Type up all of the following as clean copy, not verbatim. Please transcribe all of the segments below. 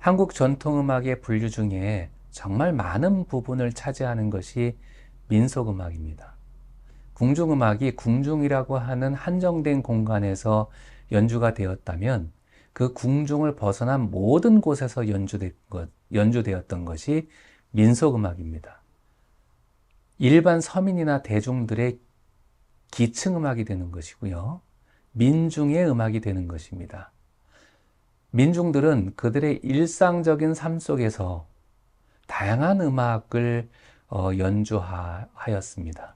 한국 전통음악의 분류 중에 정말 많은 부분을 차지하는 것이 민속음악입니다. 궁중음악이 궁중이라고 하는 한정된 공간에서 연주가 되었다면 그 궁중을 벗어난 모든 곳에서 연주되었던 것이 민속음악입니다. 일반 서민이나 대중들의 기층음악이 되는 것이고요. 민중의 음악이 되는 것입니다. 민중들은 그들의 일상적인 삶 속에서 다양한 음악을 연주하였습니다.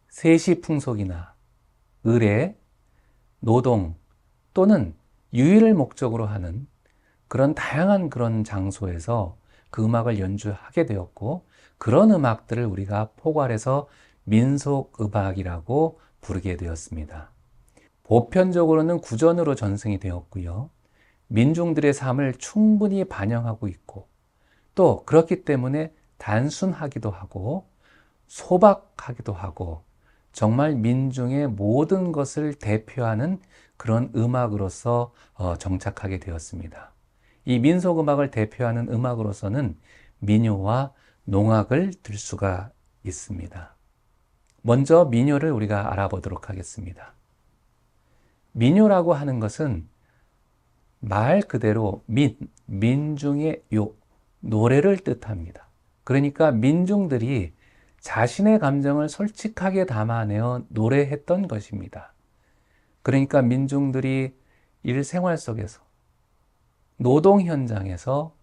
세시풍속이나 의례, 노동 또는 유의를 목적으로 하는 그런 장소에서 그 음악을 연주하게 되었고, 그런 음악들을 우리가 포괄해서 민속음악이라고 부르게 되었습니다. 보편적으로는 구전으로 전승이 되었고요. 민중들의 삶을 충분히 반영하고 있고, 또 그렇기 때문에 단순하기도 하고 소박하기도 하고 정말 민중의 모든 것을 대표하는 그런 음악으로서 정착하게 되었습니다. 이 민속음악을 대표하는 음악으로서는 민요와 농악을 들 수가 있습니다. 먼저 민요를 우리가 알아보도록 하겠습니다. 민요라고 하는 것은 말 그대로 민중의 노래를 뜻합니다. 그러니까 민중들이 자신의 감정을 솔직하게 담아내어 노래했던 것입니다. 그러니까 민중들이 일생활 속에서 노동 현장에서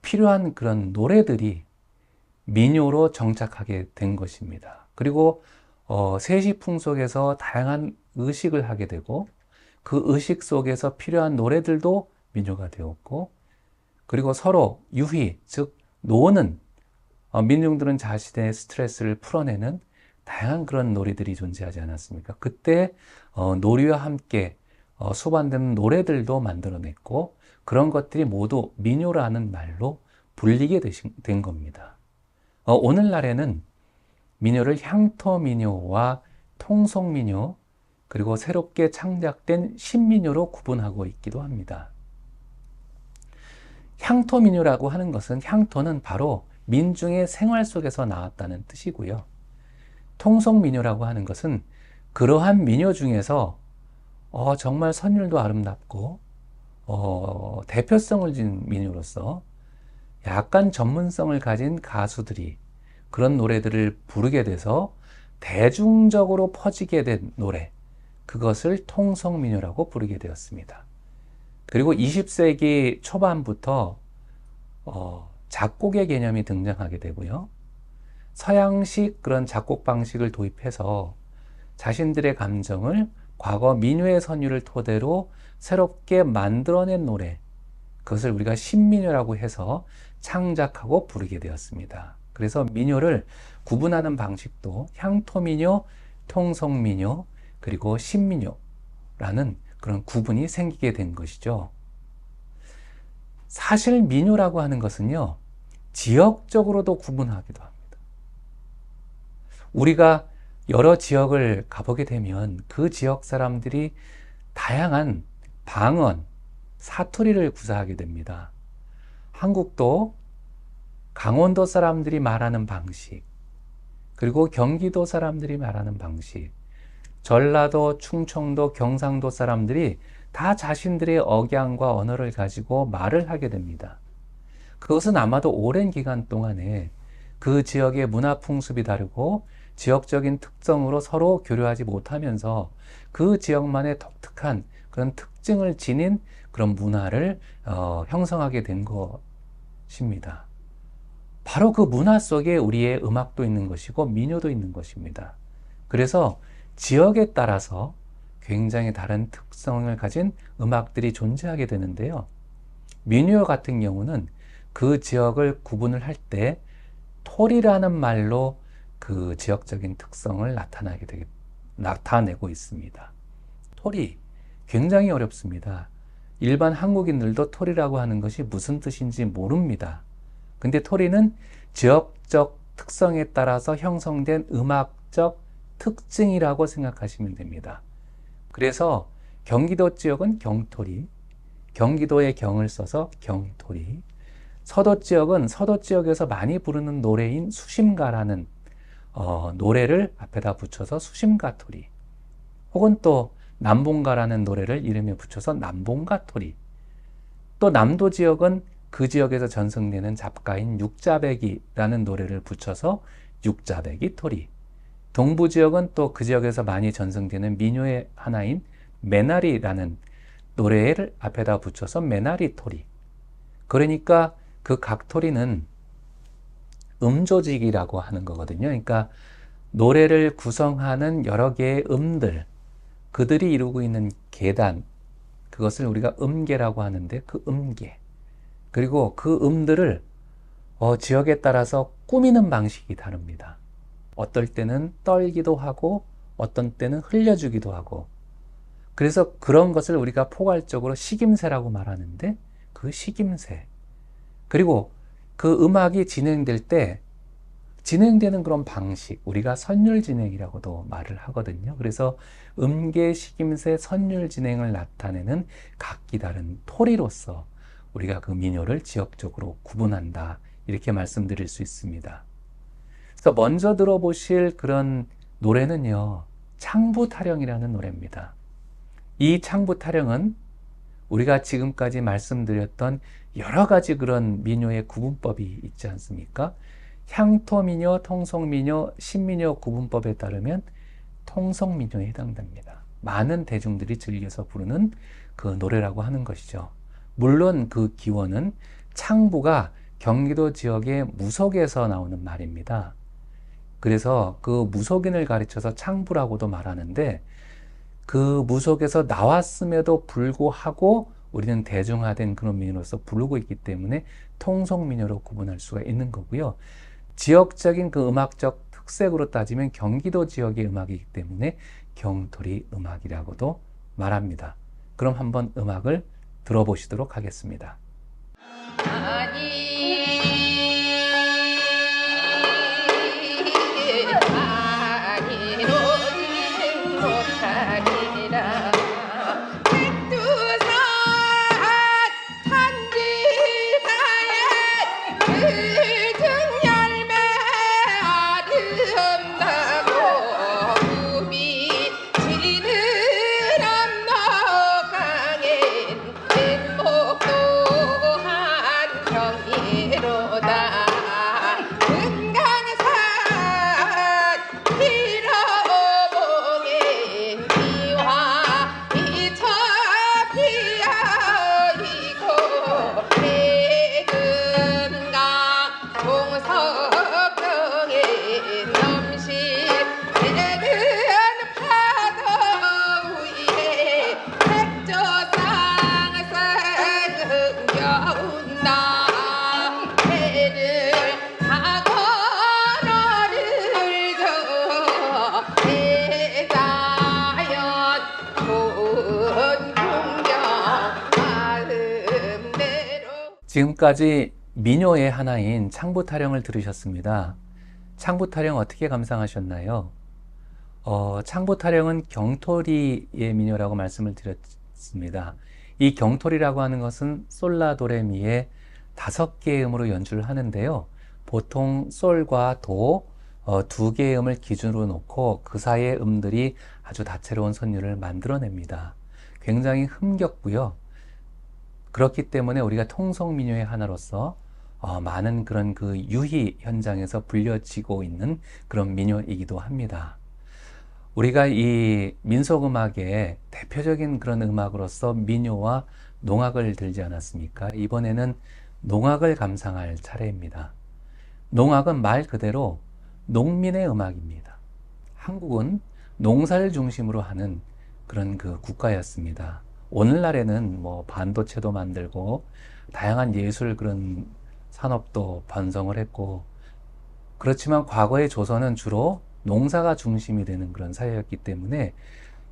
필요한 그런 노래들이 민요로 정착하게 된 것입니다. 그리고 세시풍속에서 다양한 의식을 하게 되고 그 의식 속에서 필요한 노래들도 민요가 되었고, 그리고 서로 유희, 즉 노는 민중들은 자신의 스트레스를 풀어내는 다양한 그런 놀이들이 존재하지 않았습니까? 그때 놀이와 함께 수반되는 노래들도 만들어냈고, 그런 것들이 모두 민요라는 말로 불리게 된 겁니다. 오늘날에는 민요를 향토민요와 통속민요, 그리고 새롭게 창작된 신민요로 구분하고 있기도 합니다. 향토민요라고 하는 것은, 향토는 바로 민중의 생활 속에서 나왔다는 뜻이고요. 통속민요라고 하는 것은 그러한 민요 중에서 정말 선율도 아름답고 대표성을 진 민요로서 약간 전문성을 가진 가수들이 그런 노래들을 부르게 돼서 대중적으로 퍼지게 된 노래, 그것을 통속민요라고 부르게 되었습니다. 그리고 20세기 초반부터 작곡의 개념이 등장하게 되고요. 서양식 그런 작곡 방식을 도입해서 자신들의 감정을 과거 민요의 선율을 토대로 새롭게 만들어낸 노래, 그것을 우리가 신민요라고 해서 창작하고 부르게 되었습니다. 그래서 민요를 구분하는 방식도 향토민요, 통속민요, 그리고 신민요라는 그런 구분이 생기게 된 것이죠. 사실 민요라고 하는 것은요, 지역적으로도 구분하기도 합니다. 우리가 여러 지역을 가보게 되면 그 지역 사람들이 다양한 방언, 사투리를 구사하게 됩니다. 한국도 강원도 사람들이 말하는 방식, 그리고 경기도 사람들이 말하는 방식, 전라도, 충청도, 경상도 사람들이 다 자신들의 억양과 언어를 가지고 말을 하게 됩니다. 그것은 아마도 오랜 기간 동안에 그 지역의 문화 풍습이 다르고 지역적인 특성으로 서로 교류하지 못하면서 그 지역만의 독특한 그런 특징을 지닌 그런 문화를 형성하게 된 것입니다. 바로 그 문화 속에 우리의 음악도 있는 것이고 민요도 있는 것입니다. 그래서 지역에 따라서 굉장히 다른 특성을 가진 음악들이 존재하게 되는데요. 민요 같은 경우는 그 지역을 구분을 할 때 토리라는 말로 그 지역적인 특성을 나타내고 있습니다. 토리, 굉장히 어렵습니다. 일반 한국인들도 토리라고 하는 것이 무슨 뜻인지 모릅니다. 근데 토리는 지역적 특성에 따라서 형성된 음악적 특징이라고 생각하시면 됩니다. 그래서 경기도 지역은 경토리, 경기도의 경을 써서 경토리. 서도 지역은 서도 지역에서 많이 부르는 노래인 수심가라는 노래를 앞에다 붙여서 수심가토리. 혹은 또 남봉가라는 노래를 이름에 붙여서 남봉가토리. 또 남도 지역은 그 지역에서 전승되는 잡가인 육자배기라는 노래를 붙여서 육자배기 토리. 동부 지역은 또 그 지역에서 많이 전승되는 민요의 하나인 매나리라는 노래를 앞에다 붙여서 매나리 토리. 그러니까 그 각 토리는 음조직이라고 하는 거거든요. 그러니까 노래를 구성하는 여러 개의 음들, 그들이 이루고 있는 계단, 그것을 우리가 음계라고 하는데 그 음계. 그리고 그 음들을 지역에 따라서 꾸미는 방식이 다릅니다. 어떨 때는 떨기도 하고 어떤 때는 흘려주기도 하고, 그래서 그런 것을 우리가 포괄적으로 식임새라고 말하는데 그 식임새, 그리고 그 음악이 진행될 때 진행되는 그런 방식, 우리가 선율 진행이라고도 말을 하거든요. 그래서 음계, 식임새, 선율 진행을 나타내는 각기 다른 토리로서 우리가 그 민요를 지역적으로 구분한다, 이렇게 말씀드릴 수 있습니다. 그래서 먼저 들어보실 그런 노래는요, 창부타령이라는 노래입니다. 이 창부타령은 우리가 지금까지 말씀드렸던 여러 가지 그런 민요의 구분법이 있지 않습니까? 향토민요, 통성민요, 신민요 구분법에 따르면 통성민요에 해당됩니다. 많은 대중들이 즐겨서 부르는 그 노래라고 하는 것이죠. 물론 그 기원은 창부가 경기도 지역의 무속에서 나오는 말입니다. 그래서 그 무속인을 가르쳐서 창부라고도 말하는데, 그 무속에서 나왔음에도 불구하고 우리는 대중화된 그런 민요로서 부르고 있기 때문에 통성민요로 구분할 수가 있는 거고요. 지역적인 그 음악적 특색으로 따지면 경기도 지역의 음악이기 때문에 경토리 음악이라고도 말합니다. 그럼 한번 음악을 들어보시도록 하겠습니다. 지금까지 민요의 하나인 창부타령을 들으셨습니다. 창부타령 어떻게 감상하셨나요? 창부타령은 경토리의 민요라고 말씀을 드렸습니다. 이 경토리라고 하는 것은 솔라 도레미의 5개의 음으로 연주를 하는데요. 보통 솔과 도 2개의 음을 기준으로 놓고 그 사이의 음들이 아주 다채로운 선율을 만들어냅니다. 굉장히 흥겹고요. 그렇기 때문에 우리가 통성민요의 하나로서 많은 그런 그 유희 현장에서 불려지고 있는 그런 민요이기도 합니다. 우리가 이 민속음악의 대표적인 그런 음악으로서 민요와 농악을 들지 않았습니까? 이번에는 농악을 감상할 차례입니다. 농악은 말 그대로 농민의 음악입니다. 한국은 농사를 중심으로 하는 그런 그 국가였습니다. 오늘날에는 뭐 반도체도 만들고 다양한 예술 그런 산업도 번성을 했고, 그렇지만 과거의 조선은 주로 농사가 중심이 되는 그런 사회였기 때문에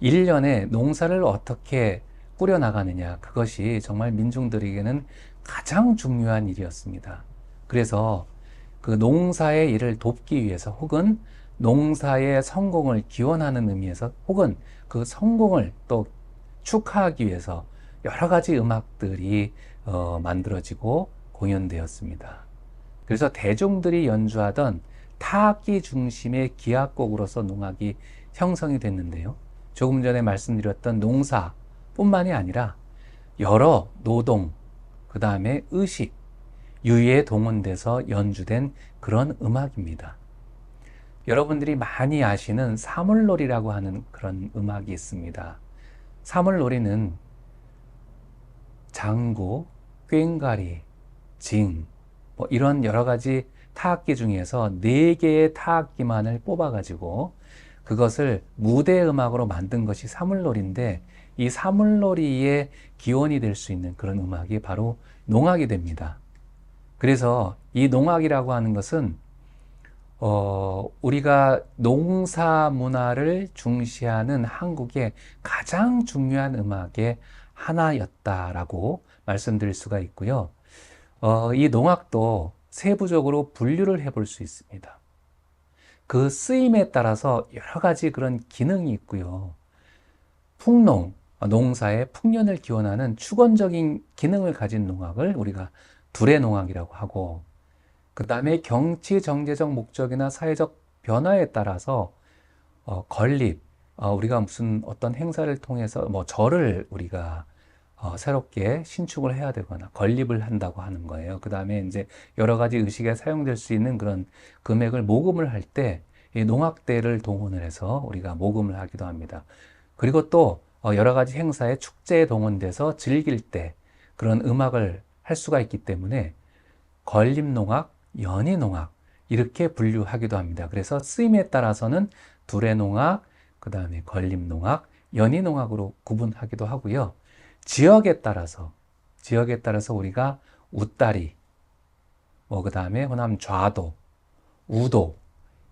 1년에 농사를 어떻게 꾸려나가느냐, 그것이 정말 민중들에게는 가장 중요한 일이었습니다. 그래서 그 농사의 일을 돕기 위해서, 혹은 농사의 성공을 기원하는 의미에서, 혹은 그 성공을 또 축하하기 위해서 여러 가지 음악들이 만들어지고 공연되었습니다. 그래서 대중들이 연주하던 타악기 중심의 기악곡으로서 농악이 형성이 됐는데요. 조금 전에 말씀드렸던 농사뿐만이 아니라 여러 노동, 그 다음에 의식, 유의에 동원돼서 연주된 그런 음악입니다. 여러분들이 많이 아시는 사물놀이라고 하는 그런 음악이 있습니다. 사물놀이는 장구, 꽹과리, 징, 이런 여러 가지 타악기 중에서 4개의 타악기만을 뽑아가지고 그것을 무대 음악으로 만든 것이 사물놀이인데, 이 사물놀이의 기원이 될 수 있는 그런 음악이 바로 농악이 됩니다. 그래서 이 농악이라고 하는 것은 우리가 농사 문화를 중시하는 한국의 가장 중요한 음악의 하나였다라고 말씀드릴 수가 있고요. 이 농악도 세부적으로 분류를 해볼 수 있습니다. 그 쓰임에 따라서 여러 가지 그런 기능이 있고요. 풍농, 농사의 풍년을 기원하는 축원적인 기능을 가진 농악을 우리가 두레농악이라고 하고, 그 다음에 경치 정제적 목적이나 사회적 변화에 따라서 건립, 우리가 무슨 어떤 행사를 통해서 절을 우리가 새롭게 신축을 해야 되거나 건립을 한다고 하는 거예요. 그 다음에 이제 여러 가지 의식에 사용될 수 있는 그런 금액을 모금을 할 때 이 농악대를 동원을 해서 우리가 모금을 하기도 합니다. 그리고 또 여러 가지 행사에 축제에 동원돼서 즐길 때 그런 음악을 할 수가 있기 때문에 건립농악, 연희농악 이렇게 분류하기도 합니다. 그래서 쓰임에 따라서는 두레농악, 그 다음에 건립농악, 연희농악으로 구분하기도 하고요. 지역에 따라서 우리가 웃다리, 그 다음에 호남 좌도, 우도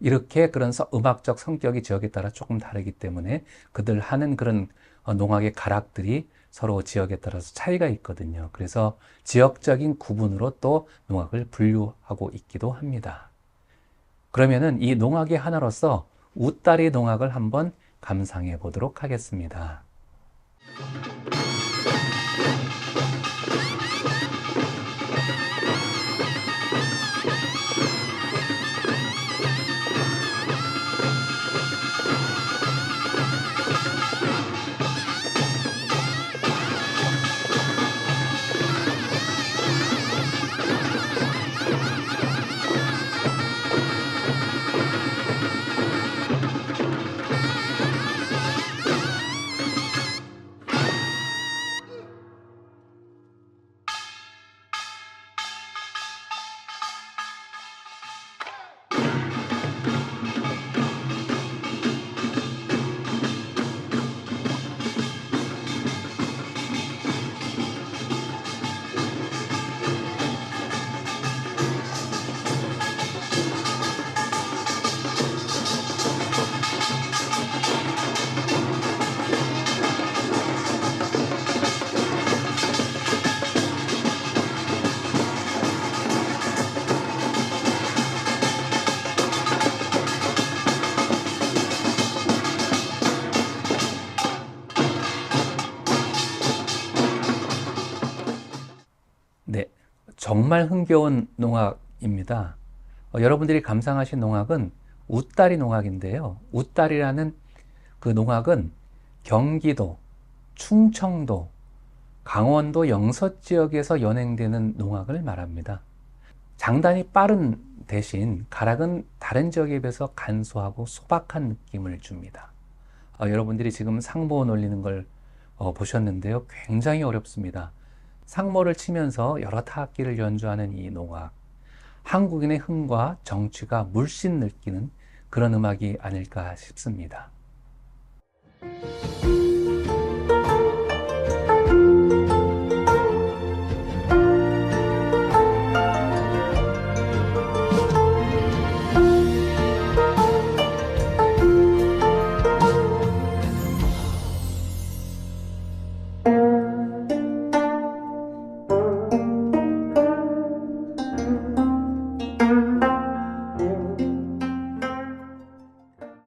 이렇게 그런 음악적 성격이 지역에 따라 조금 다르기 때문에 그들 하는 그런 농악의 가락들이 서로 지역에 따라서 차이가 있거든요. 그래서 지역적인 구분으로 또 농악을 분류하고 있기도 합니다. 그러면은 이 농악의 하나로서 웃다리 농악을 한번 감상해 보도록 하겠습니다. 네, 정말 흥겨운 농악입니다. 여러분들이 감상하신 농악은 웃다리 농악인데요. 웃다리라는 그 농악은 경기도, 충청도, 강원도 영서 지역에서 연행되는 농악을 말합니다. 장단이 빠른 대신 가락은 다른 지역에 비해서 간소하고 소박한 느낌을 줍니다. 여러분들이 지금 상보 놀리는 걸 보셨는데요. 굉장히 어렵습니다. 상모를 치면서 여러 타악기를 연주하는 이 농악, 한국인의 흥과 정취가 물씬 느끼는 그런 음악이 아닐까 싶습니다.